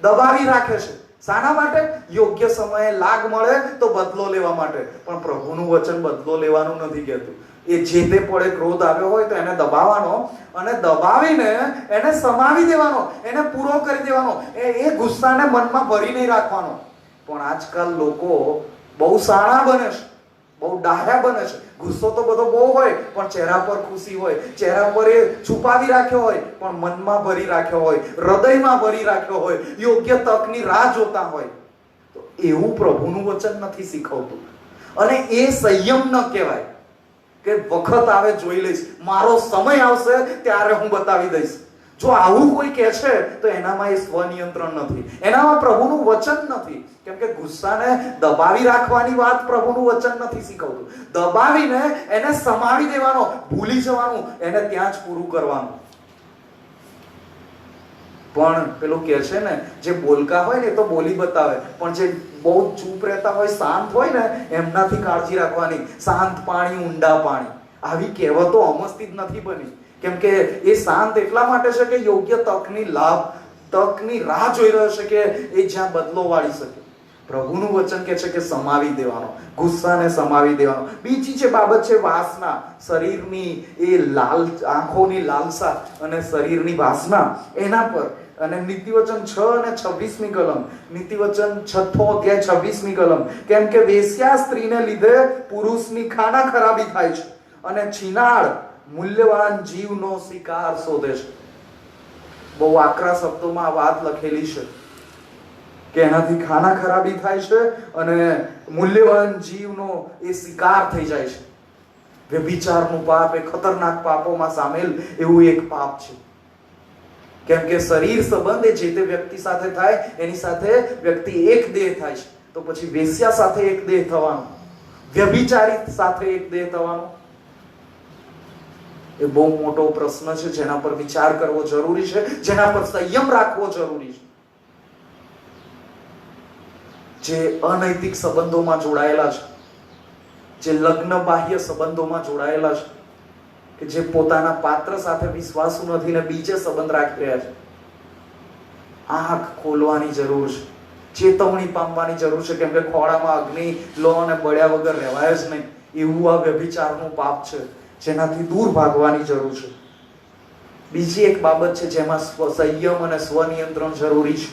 દબાવી રાખે છે. શાના માટે? યોગ્ય સમયે લાગ મળે તો બદલો લેવા માટે. પણ પ્રભુનું વચન બદલો લેવાનું નથી કહેતું. એ જે તે પડે ક્રોધ આવ્યો હોય તો એને દબાવવાનો અને દબાવીને એને સમાવી દેવાનો, એને પૂરો કરી દેવાનો. એ ગુસ્સાને મનમાં ભરી નહીં રાખવાનો. પણ આજકાલ લોકો બહુ શાણા બને છે, બહુ ડાહ્યા બને છે. ગુસ્સો તો બધો બહુ હોય, પણ ચહેરા પર ખુશી હોય, ચહેરા પર એ છુપાવી રાખ્યો હોય, પણ મનમાં ભરી રાખ્યો હોય, હૃદયમાં ભરી રાખ્યો હોય, યોગ્ય તકની રાહ જોતા હોય. તો એવું પ્રભુનું વચન નથી શીખવતું. અને એ સંયમ ન કહેવાય કે વખત આવે જોઈ લઈશ, મારો સમય આવશે ત્યારે હું બતાવી દઈશ. જો આવું કોઈ કહે છે તો એનામાં એ સ્વનિયંત્રણ નથી, એનામાં પ્રભુનું વચન નથી. કેમ કે ગુસ્સાને દબાવી રાખવાની વાત પ્રભુનું વચન નથી શીખવતું. દબાવીને એને સમાવી દેવાનો, ભૂલી જવાનું, એને ત્યાં જ પૂરું કરવાનું. પણ પેલું કહે છે ને, જે બોલકા હોય ને તો બોલી બતાવે, પણ જે બહુ ચૂપ રહેતા હોય, શાંત હોય ને, એમનાથી કાળજી રાખવાની. શાંત પાણી ઊંડા પાણી, આવી કહેવતો અમસ્તી જ નથી બની. કેમ કે એ શાંત એટલા માટે છે કે યોગ્ય તકની રાહ જોઈ રહ્યો છે કે એ જ્યાં બદલો વાળી શકે. પ્રભુનું વચન કહે છે કે સમાવી દેવાનો, ગુસ્સાને સમાવી દેવાનો. બીજી જે બાબત છે વાસના, શરીરની એ આંખોની લાલસા અને શરીરની વાસના, એના પર. અને નીતિવચન 6 અને 26મી કલમ, નીતિવચન 6 અધ્યાય 26મી કલમ, કેમ કે વેશ્યા સ્ત્રીને લીધે પુરુષની ખાના ખરાબી થાય છે અને છીનાળ મૂલ્યવાન જીવનો શિકાર શોધે છે. બહુ આકરા શબ્દોમાં વાત લખેલી છે કે એનાથી ખાના ખરાબી થાય છે અને મૂલ્યવાન જીવનો એ શિકાર થઈ જાય છે. વ્યભિચારનું પાપ એ ખતરનાક પાપોમાં સામેલ એવું એક પાપ છે. કેમ કે શરીર સંબંધ એ જે તે વ્યક્તિ સાથે થાય, એની સાથે વ્યક્તિ એક દેહ થાય છે. તો પછી વેશ્યા સાથે એક દેહ થવાનું, વ્યભિચારી સાથે એક દેહ થવાનું, એ બહુ મોટો પ્રશ્ન છે જેના પર વિચાર કરવો જરૂરી છે, જેના પર સંયમ રાખવો જરૂરી છે. જે અનૈતિક સંબંધોમાં જોડાયેલા છે, જે લગ્ન બાહ્ય સંબંધોમાં જોડાયેલા છે, કે જે પોતાના પાત્ર સાથે વિશ્વાસુ નથી ને બીજે સંબંધ રાખી રહ્યા છે, આંખ ખોલવાની જરૂર છે, ચેતવણી પામવાની જરૂર છે. કેમ કે ખોળામાં અગ્નિ લો અને બળ્યા વગર રહેવાય જ નહીં. એવું આ વ્યભિચારનું પાપ છે, જેનાથી દૂર ભાગવાની જરૂર છે. બીજી એક બાબત છે જેમાં સંયમ અને સ્વનિયંત્રણ જરૂરી છે.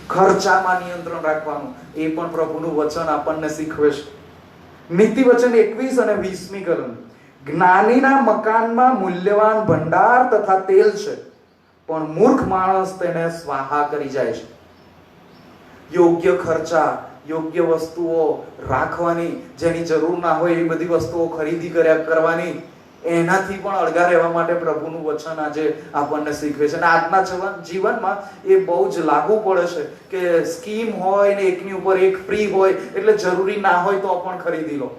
ખર્ચામાં નિયંત્રણ રાખવાનું, એ પણ પ્રભુનું વચન આપણને શીખવે છે. નીતિવચન 21 અને 20મી કલમ, જ્ઞાનીના મકાનમાં મૂલ્યવાન ભંડાર તથા તેલ છે, પણ મૂર્ખ માણસ તેને સ્વાહા કરી જાય છે. યોગ્ય ખર્ચા, યોગ્ય વસ્તુઓ રાખવાની, જેની જરૂર ના હોય એ બધી વસ્તુઓ ખરીદી કરવાની, એનાથી પણ અળગા રહેવા માટે પ્રભુનું વચન આજે આપણને શીખવે છે. અને આજના જીવનમાં એ બહુ જ લાગુ પડે છે કે સ્કીમ હોય ને એકની ઉપર એક ફ્રી હોય એટલે જરૂરી ના હોય તો પણ ખરીદી લો,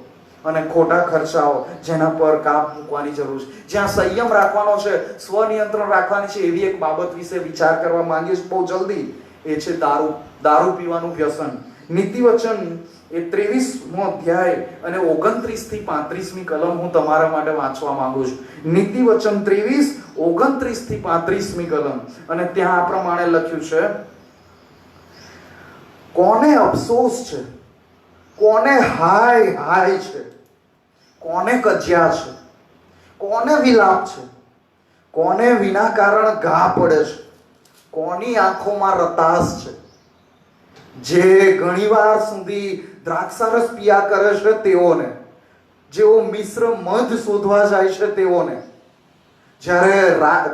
અને ખોટા ખર્ચાઓ જેના પર કાપ મૂકવાની જરૂર છે. જ્યાં સંયમ રાખવાનો છે, સ્વનિયંત્રણ રાખવાની છે, એવી એક બાબત વિશે વિચાર કરવા માંગીએ છીએ બહુ જલ્દી. એ છે દારૂ પીવાનું વ્યસન. નીતિવચન એ 23મો અધ્યાય અને 29 થી 35મી કલમ હું તમારા માટે વાંચવા માંગુ છું. નીતિવચન 23, 29 થી 35મી કલમ. અને ત્યાં આ પ્રમાણે લખ્યું છે, કોને અફસોસ છે, કોને હાય છે, કોને કજ્યા છે, કોને વિલાપ છે, કોને વિના કારણ ઘા પડે છે, કોની આંખોમાં રતાશ છે. જે ઘણીવાર સુધી દ્રાક્ષારસ પિયા કરે છે તેઓને, જેઓ મિશ્ર મધ શોધવા જાય છે તેઓને. જ્યારે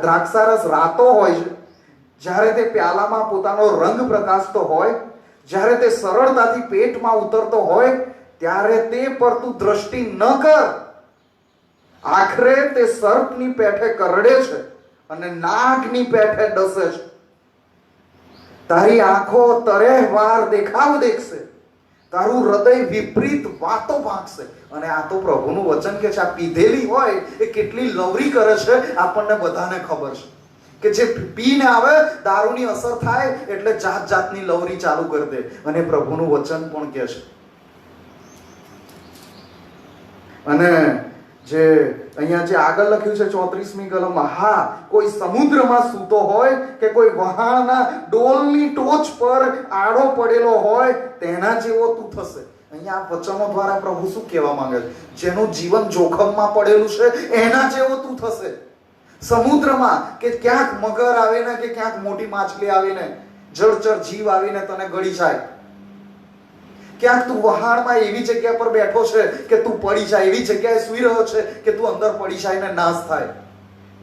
દ્રાક્ષારસ રાતો હોય છે, જ્યારે તે પ્યાલામાં પોતાનો રંગ પ્રકાશતો હોય, જ્યારે તે સરળતાથી પેટમાં ઉતરતો હોય, ત્યારે તે પર તું દ્રષ્ટિ ન કર. આખરે તે સર્પની પેઠે કરડે છે અને નાગની પેઠે ડસે છે. તારી આંખો તરેહવાર દેખાવ દેખશે, તારું હૃદય વિપરીત વાતો ભાગશે. અને આ તો પ્રભુનું વચન કે છે. આ પીધેલી હોય એ કેટલી લવરી કરે છે આપણને બધાને ખબર છે, કે જે પીને આવે દારૂની અસર થાય એટલે જાત જાતની લવરી ચાલુ કરી દે. અને પ્રભુનું વચન પણ કહે છે. અને જે અહીંયા જે આગળ લખ્યું છે 34મી કલમમાં, હા, કોઈ સમુદ્રમાં સૂતો હોય કે કોઈ વહાણના ડોલની ટોચ પર આડો પડેલો હોય તેના જેવો તું થશે. અહીંયા આ વચનો દ્વારા પ્રભુ શું કહેવા માંગે છે? જેનું જીવન જોખમમાં પડેલું છે એના જેવો તું થશે. સમુદ્રમાં કે ક્યાંક મગર આવીને કે ક્યાંક મોટી માછલી આવીને, જળચર જીવ આવીને તને ગળી જાય, ક્યાંક તું વહાણમાં એવી જગ્યા પર બેઠો છે કે તું પડી જાય, એવી જગ્યાએ સૂઈ રહ્યો છે કે તું અંદર પડી જાય ને નાશ થાય.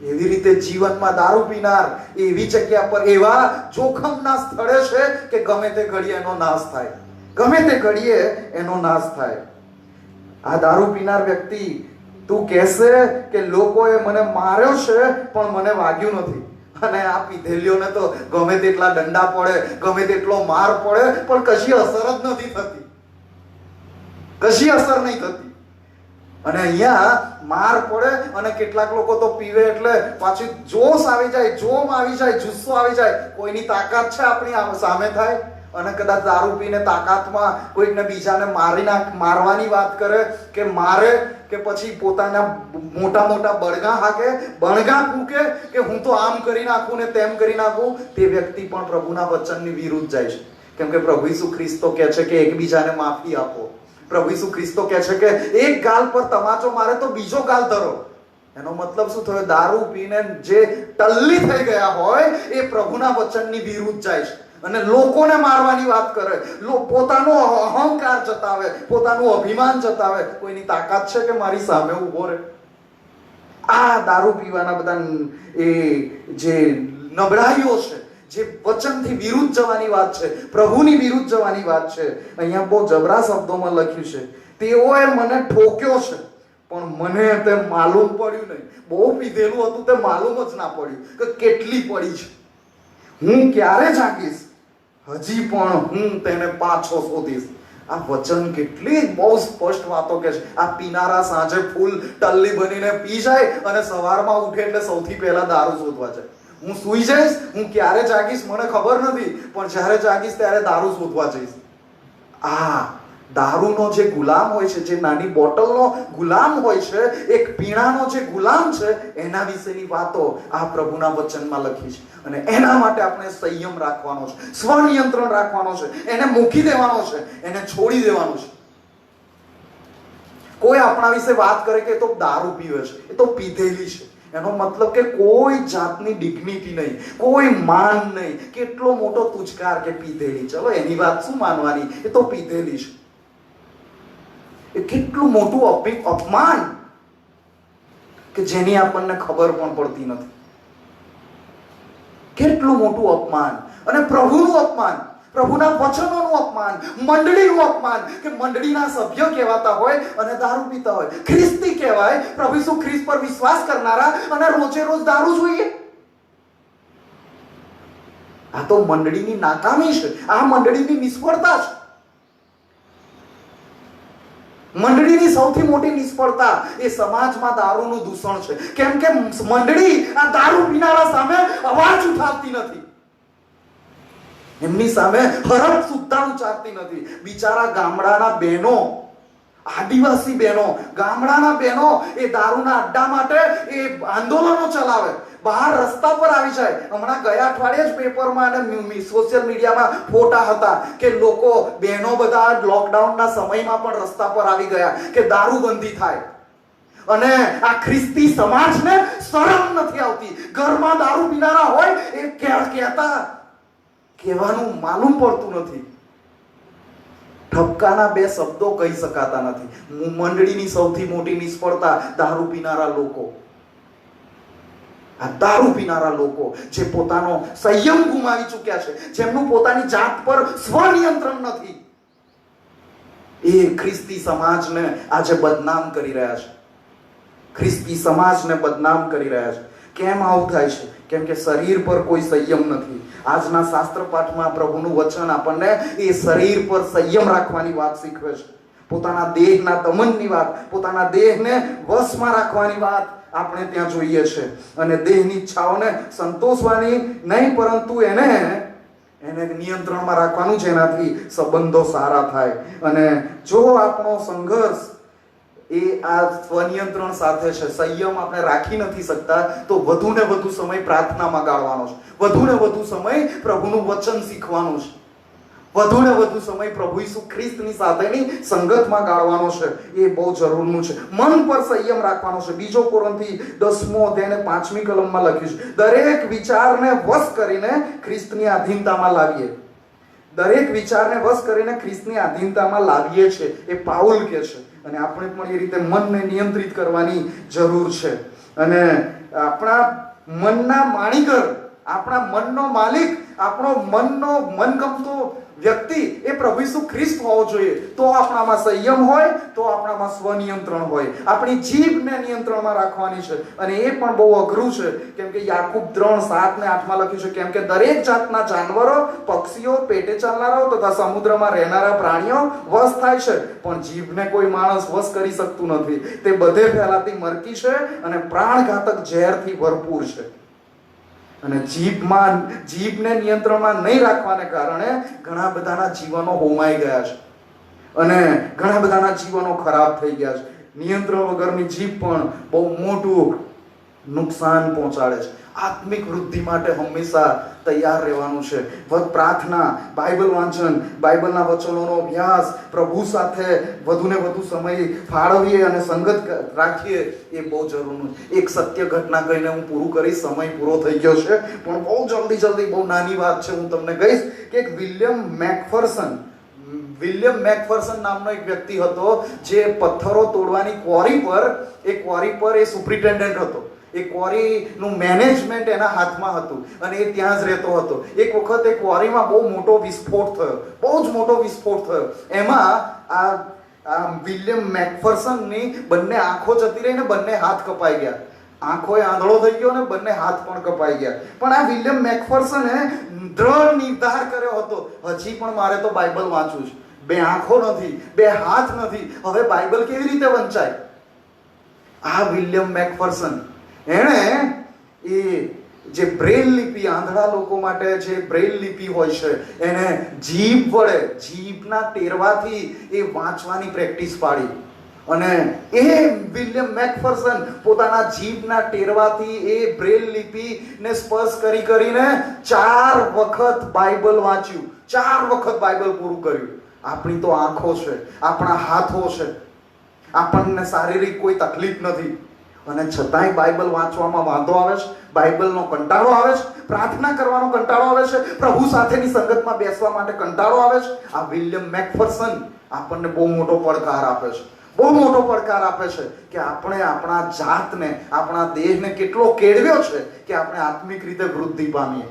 એવી રીતે જીવનમાં દારૂ પીનાર એવી જગ્યા પર એવા જોખમના સ્થળે છે કે ગમે તે ઘડીએ એનો નાશ થાય, ગમે તે ઘડીએ એનો નાશ થાય. આ દારૂ પીનાર વ્યક્તિ, તું કહેશે કે લોકોએ મને માર્યો છે પણ મને વાગ્યું નથી. અને આ પીધેલીઓને તો ગમે તેટલા દંડા પડે, ગમે તેટલો માર પડે, પણ કશી અસર જ નથી થતી, કશી અસર નહીં થતી. અને અહીંયા માર પડે અને કેટલાક લોકો તો પીવે એટલે પાછી જોશ આવી જાય, જોમ આવી જાય, જુસ્સો આવી જાય. કોઈની તાકાત છે આપણી સામે થાય અને કદાચ દારૂ પીને તાકાતમાં કોઈકને બીજાને મારવાની વાત કરે કે મારે, કે પછી પોતાના મોટા મોટા બળગા હાકે, બણગા ફૂકે કે હું તો આમ કરી નાખું ને તેમ કરી નાખું. તે વ્યક્તિ પણ પ્રભુના વચનની વિરુદ્ધ જાય છે. કેમ કે પ્રભુ ઈસુ ખ્રિસ્તો કહે છે કે એકબીજાને માફી આપો. પ્રભુ ઈસુ ખ્રિસ્તો કહે છે કે એક ગાલ પર તમાચો મારે તો બીજો ગાલ ધરો. એનો મતલબ શું થયો? દારૂ પીને જે ટલ્લી થઈ ગયા હોય એ પ્રભુના વચનની વિરુદ્ધ જાય છે અને લોકોને મારવાની વાત કરે, પોતાનો અહંકાર જતાવે, પોતાનું અભિમાન જતાવે. કોઈની તાકાત છે કે મારી સામે ઉભો રહે? આ દારૂ પીવાના બધા એ જે નબળાઈઓ છે, જે વચનથી વિરુદ્ધ જવાની વાત છે, પ્રભુની વિરુદ્ધ જવાની વાત છે. અહીંયા બહુ જબરા શબ્દોમાં લખ્યું છે, તેઓએ મને ઠોક્યો છે પણ મને તે માલુમ પડ્યું નહીં. બહુ પીધેલું હતું તે માલુમ જ ના પડ્યું કે કેટલી પડી છે. હું ક્યારે જાગીશ? હજી પણ હું તેને પાછો શોધીશ. આ વચન કેટલી બહુ સ્પષ્ટ વાતો કે છે. આ પીનારા સાંજે ફૂલ ટલ્લી બનીને પી જાય અને સવારમાં ઉઠે એટલે સૌથી પહેલા દારૂ શોધવા જાય. હું સૂઈ જઈશ, હું ક્યારે જાગીશ મને ખબર નથી, પણ જ્યારે જાગીશ ત્યારે દારૂ શોધવા જઈશ. આ દારૂનો જે ગુલામ હોય છે, જે નાની બોટલનો ગુલામ હોય છે, એક પીણાનો જે ગુલામ છે, એના વિશેની વાતો આ પ્રભુના વચનમાં લખી છે. અને એના માટે આપણે સંયમ રાખવાનો છે, સ્વનિયંત્રણ રાખવાનો છે, એને મૂકી દેવાનો છે, એને છોડી દેવાનું છે. કોઈ આપણા વિશે વાત કરે કે એ તો દારૂ પીવે છે, એ તો પીધેલી છે, એનો મતલબ કે કોઈ જાતની ડિગ્નિટી નહીં, કોઈ માન નહીં. કેટલો મોટો તુચકાર કે પીધેલી. ચલો એની વાત શું માનવાની, એ તો પીધેલી છે. એ કેટલું મોટું અપમાન કે જેની આપણને ખબર પણ પડતી નથી. કેટલું મોટું અપમાન અને પ્રભુનું અપમાન. પ્રભુના વચનોનું અપમાન, મંડળીનું અપમાન, કે મંડળીના સભ્યો કહેવાતા હોય અને દારૂ પીતા હોય. ખ્રિસ્તી કહેવાય પ્રભુ ઈસુ ખ્રિસ્ત પર વિશ્વાસ કરનારા અને રોજે રોજ દારૂ જોઈએ. આ તો મંડળીની નાકામી છે, આ મંડળીની નિષ્ફળતા છે. મંડળીની સૌથી મોટી નિષ્ફળતા એ સમાજમાં દારૂનું દૂષણ છે. કેમ કે મંડળી આ દારૂ પીનારા સામે અવાજ ઉઠાવતી નથી, એમની સામે હરખ સુદ્ધા ઉચ્ચારતી નથી. બિચારા ગામડાના બહેનો, આદિવાસી બહેનો, ગામડાના બહેનો એ દારૂના અડ્ડા માટે એ આંદોલનો ચલાવે, બહાર રસ્તા પર આવી જાય. હમણાં ગયા અઠવાડિયે જ પેપરમાં અને સોશિયલ મીડિયામાં ફોટા હતા કે લોકો, બહેનો બધા લોકડાઉનના સમયમાં પણ રસ્તા પર આવી ગયા કે દારૂબંધી થાય. અને આ ખ્રિસ્તી સમાજને શરમ નથી આવતી. ઘરમાં દારૂ પીનારા હોય એ કહેવાનું માલુમ પડતું નથી. ઠપકાના બે શબ્દો કહી શકાતા નથી. મંડળીની સૌથી મોટી નિષ્ફળતા દારૂ પીનારા લોકો. આ દારૂ પીનારા લોકો જે પોતાનો સંયમ ગુમાવી ચૂક્યા છે, જેમનું પોતાની જાત પર સ્વનિયંત્રણ નથી, એ ખ્રિસ્તી સમાજને આજે બદનામ કરી રહ્યા છે. ખ્રિસ્તી સમાજને બદનામ કરી રહ્યા છે. કેમ આવું થાય છે? કેમ કે શરીર પર કોઈ સંયમ નથી. આજના શાસ્ત્ર પાઠમાં પ્રભુનું વચન આપણને એ શરીર પર સંયમ રાખવાની વાત શીખવે છે. પોતાના દેહના દમનની વાત, પોતાના દેહને વશમાં રાખવાની વાત આપણે ત્યાં જોઈએ છે. અને દેહની ઈચ્છાઓને સંતોષવાની નહીં, પરંતુ એને નિયંત્રણમાં રાખવાનું, જેનાથી સંબંધો સારા થાય. અને જો આપણો સંઘર્ષ એ આ સ્વનિયંત્રણ સાથે છે, સંયમ આપણે રાખી નથી શકતા, તો વધુ ને વધુ સમય પ્રાર્થનામાં ગાળવાનો છે, વધુ ને વધુ સમય પ્રભુનું વચન શીખવાનું છે, વધુ ને વધુ સમય પ્રભુ ઈસુ ખ્રિસ્તની સાથેની સંગતમાં ગાળવાનો છે. એ બહુ જરૂરનું છે. મન પર સંયમ રાખવાનો છે. 2 કોરિન્થી 10મો અધ્યાયને 5મી કલમમાં લખ્યું છે, દરેક વિચારને વશ કરીને ખ્રિસ્તની આધીનતામાં લાવીએ. દરેક વિચારને વશ કરીને ખ્રિસ્તની આધીનતામાં લાવીએ છે, એ પાઉલ કહે છે. અને આપણે પણ એ રીતે મનને નિયંત્રિત કરવાની જરૂર છે. અને આપણા મનના માણીગર, આપણા મનનો માલિક, આપણો મનનો મનગમતો વ્યક્તિ એ પ્રભુ ઈસુ ખ્રિસ્ત હોવો જોઈએ. તો આપણામાં સંયમ હોય, તો આપણામાં સ્વનિયંત્રણ હોય. આપણી જીભને નિયંત્રણમાં રાખવાની છે. અને એ પણ બહુ અઘરું છે, કેમ કે યાકૂબ 3:7 ને 8માં લખ્યું છે, કેમ કે દરેક જાતના જાનવરો, પક્ષીઓ, પેટે ચાલનારાઓ તથા સમુદ્રમાં રહેનારા પ્રાણીઓ વશ થાય છે, પણ જીભને કોઈ માણસ વશ કરી શકતું નથી. તે બધે ફેલાતી મરકી છે અને પ્રાણઘાતક ઝેરથી ભરપૂર છે. અને જીભને નિયંત્રણમાં નહીં રાખવાને કારણે ઘણા બધાના જીવનો હોમાઈ ગયા છે અને ઘણા બધાના જીવનો ખરાબ થઈ ગયા છે. નિયંત્રણ વગરની જીભ પણ બહુ મોટું નુકસાન પહોંચાડે છે. આત્મિક વૃદ્ધિ માટે હંમેશા તૈયાર રહેવાનું છે. પ્રાર્થના, બાઇબલ વાંચન, બાઇબલના વચનોનો અભ્યાસ, પ્રભુ સાથે વધુ ને વધુ સમય ફાળવીએ અને સંગત રાખીએ, એ બહુ જરૂરનું છે. એક સત્ય ઘટના કહીને હું પૂરું કરીશ, સમય પૂરો થઈ ગયો છે, પણ બહુ જલ્દી બહુ નાની વાત છે, હું તમને કહીશ કે એક વિલિયમ મેકફર્સન નામનો એક વ્યક્તિ હતો, જે પથ્થરો તોડવાની ક્વોરી પર એ સુપ્રિન્ટેન્ડન્ટ હતો. એ ક્વોરીનું મેનેજમેન્ટ એના હાથમાં હતું અને એ ત્યાં જ રહેતો હતો. એક વખત એ ક્વોરીમાં બહુ મોટો વિસ્ફોટ થયો. એમાં આ વિલિયમ મેકફર્સનની બંને આંખો જતી રહી ને બંને હાથ કપાઈ ગયા. આંખોએ આંધળો થઈ ગયો ને બંને હાથ પણ કપાઈ ગયા. પણ આ વિલિયમ મેકફર્સને દ્રઢ નિર્ધાર કર્યો હતો, હજી પણ મારે તો બાઇબલ વાંચવું છે. બે આંખો નથી, બે હાથ નથી, હવે બાઇબલ કેવી રીતે વંચાય? આ વિલિયમ મેકફર્સન, એણે એ જે બ્રેલ લિપિ, આંધળા લોકો માટે જે બ્રેલ લિપિ હોય છે, એને જીભ વડે, જીભના ટેરવાથી એ વાંચવાની પ્રેક્ટિસ પાડી. અને એ વિલિયમ મેકફર્સન પોતાના જીભના ટેરવાથી એ બ્રેલ લિપિને સ્પર્શ કરીને 4 વખત બાઇબલ વાંચ્યું, 4 વખત બાઇબલ પૂરું કર્યું. આપણી તો આંખો છે, આપણા હાથો છે, આપણને શારીરિક કોઈ તકલીફ નથી, અને છતાંય બાઇબલ વાંચવામાં વાંધો આવે છે, બાઇબલનો કંટાળો આવે છે, પ્રાર્થના કરવાનો કંટાળો આવે છે, પ્રભુ સાથેની સંગતમાં બેસવા માટે કંટાળો આવે છે. આ વિલિયમ મેકફર્સન આપણને બહુ મોટો પડકાર આપે છે કે આપણે આપણા જાતને, આપણા દેહને કેટલો કેળવ્યો છે કે આપણે આત્મિક રીતે વૃદ્ધિ પામીએ.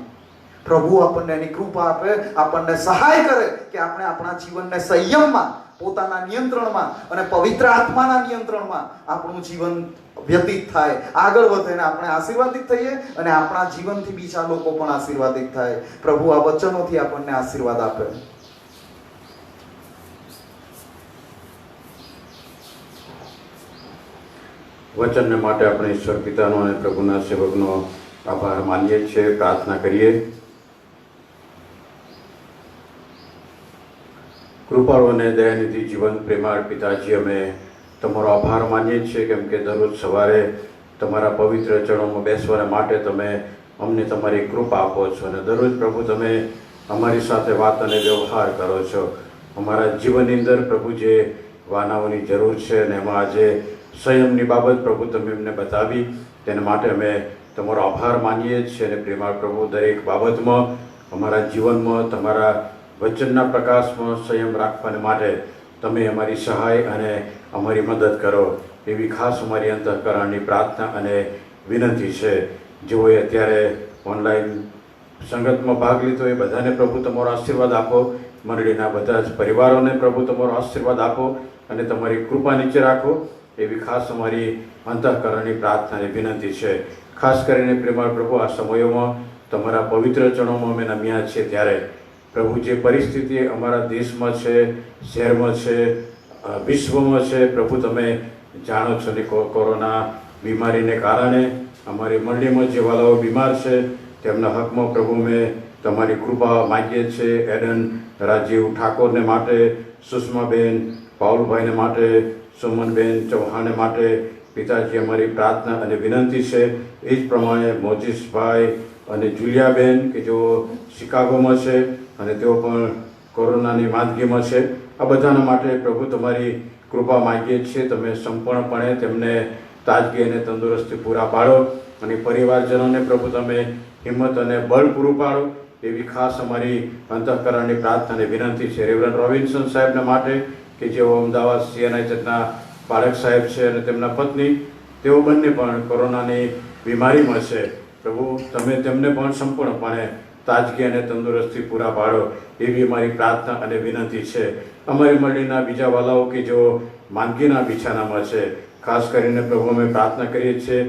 પ્રભુ આપણને એની કૃપા આપે, આપણને સહાય કરે કે આપણે આપણા જીવનને સંયમમાં, પોતાના નિયંત્રણમાં અને પવિત્ર આત્માના નિયંત્રણમાં આપણું જીવન વ્યતીત થાય, આગળ વધે ને આપણે આશીર્વાદિત થઈએ અને આપણા જીવનથી બીજા લોકો પણ આશીર્વાદિત થાય. પ્રભુ આ વચનોથી આપણને આશીર્વાદ આપે. વચનને માટે આપણે ઈશ્વર પિતાનો અને પ્રભુના સેવકનો આભાર માનીએ છીએ, પ્રાર્થના કરીએ. કૃપાળુ અને દયાનિધિ જીવન પ્રેમાળ પિતાજી, અમે તમારો આભાર માનીએ છીએ કેમ કે દરરોજ સવારે તમારા પવિત્ર ચરણોમાં બેસવાના માટે તમે અમને તમારી કૃપા આપો છો અને દરરોજ પ્રભુ તમે અમારી સાથે વાત અને વ્યવહાર કરો છો. અમારા જીવનની અંદર પ્રભુ જે વાનાઓની જરૂર છે અને એમાં આજે સંયમની બાબત પ્રભુ તમે એમને બતાવી, તેના માટે અમે તમારો આભાર માનીએ છીએ. અને પ્રેમાળ પ્રભુ, દરેક બાબતમાં અમારા જીવનમાં તમારા વચનના પ્રકાશમાં સંયમ રાખવાને માટે તમે અમારી સહાય અને અમારી મદદ કરો, એવી ખાસ અમારી અંતઃકરણની પ્રાર્થના અને વિનંતી છે. જેઓએ અત્યારે ઓનલાઈન સંગતમાં ભાગ લીધો એ બધાને પ્રભુ તમારો આશીર્વાદ આપો. મંડળીના બધા જ પરિવારોને પ્રભુ તમારો આશીર્વાદ આપો અને તમારી કૃપા નીચે રાખો, એવી ખાસ અમારી અંતઃકરણની પ્રાર્થના અને વિનંતી છે. ખાસ કરીને પ્રેમાળ પ્રભુ, આ સમયોમાં તમારા પવિત્ર ચરણોમાં અમે નમ્યા છીએ ત્યારે પ્રભુ જે પરિસ્થિતિ અમારા દેશમાં છે, શહેરમાં છે, વિશ્વમાં છે, પ્રભુ તમે જાણો છો ને. કોરોના બીમારીને કારણે અમારી મંડળીમાં જે વાલાઓ બીમાર છે તેમના હકમાં પ્રભુ મેં તમારી કૃપા માગીએ છીએ. એડન રાજીવ ઠાકોરને માટે, સુષ્માબેન પાઉલભાઈને માટે, સુમનબેન ચૌહાણને માટે પિતાજી અમારી પ્રાર્થના અને વિનંતી છે. એ જ પ્રમાણે મોજીસભાઈ અને જુલિયાબેન કે જેઓ શિકાગોમાં છે અને તેઓ પણ કોરોનાની માંદગીમાં છે, આ બધાના માટે પ્રભુ તમારી કૃપા માગીએ છીએ. તમે સંપૂર્ણપણે તેમને તાજગી અને તંદુરસ્તી પૂરા પાડો અને પરિવારજનોને પ્રભુ તમે હિંમત અને બળ પૂરું પાડો, એવી ખાસ અમારી અંતઃકરણની પ્રાર્થના અને વિનંતી છે. રેવરન્ડ રોબિન્સન સાહેબના માટે કે જેઓ અમદાવાદ CNI ચર્ચના બાળક સાહેબ છે અને તેમના પત્ની, તેઓ બંને પણ કોરોનાની બીમારીમાં છે. પ્રભુ તમે તેમને પણ સંપૂર્ણપણે તાજગી અને તંદુરસ્તી પૂરા પાડો, એવી અમારી પ્રાર્થના અને વિનંતી છે. અમારી મંડળીના બીજા વાલાઓ કે જેઓ માંદગીના બિછાનામાં છે, ખાસ કરીને પ્રભુ અમે પ્રાર્થના કરીએ છીએ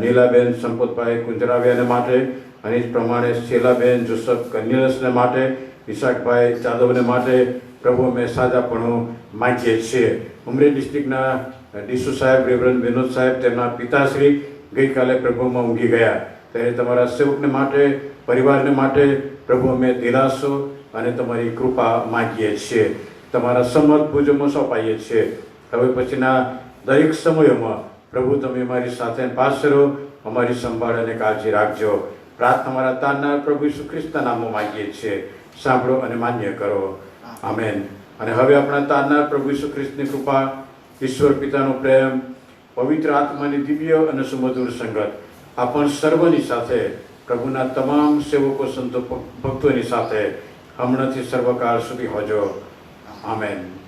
નીલાબેન સંપતભાઈ કુંજરાવિયાને માટે, અને જ પ્રમાણે શીલાબેન જોસફ કન્યલસને માટે, વિશાખભાઈ જાદવને માટે પ્રભુ અમે સાજાપણું માગીએ છીએ. ઉમરેઠ ડિસ્ટ્રિક્ટના ડીસુ સાહેબ, રેવરન્ડ વિનોદ સાહેબ, તેમના પિતાશ્રી ગઈકાલે પ્રભુમાં ઊંઘી ગયા, ત્યારે તમારા સેવકને માટે, પરિવારને માટે પ્રભુ અમે દિલાસો અને તમારી કૃપા માગીએ છીએ. તમારા સમર્થ ભુજોમાં સોંપાઈએ છીએ. હવે પછીના દરેક સમયોમાં પ્રભુ તમે અમારી સાથે પાસ રહો, અમારી સંભાળ અને કાળજી રાખજો. પ્રાર્થના અમારા તારનાર પ્રભુ ઈસુ ખ્રિસ્તના નામમાં માગીએ છીએ. સાંભળો અને માન્ય કરો. આમેન. અને હવે આપણા તારનાર પ્રભુ ઈસુ ખ્રિસ્તની કૃપા, ઈશ્વર પિતાનો પ્રેમ, પવિત્ર આત્માની દિવ્ય અને સુમધુર સંગત આપણ સર્વની સાથે, પ્રભુના તમામ સેવકો, સંતો, ભક્તોની સાથે હમણાંથી સર્વકાળ સુધી હોજો. આમેન.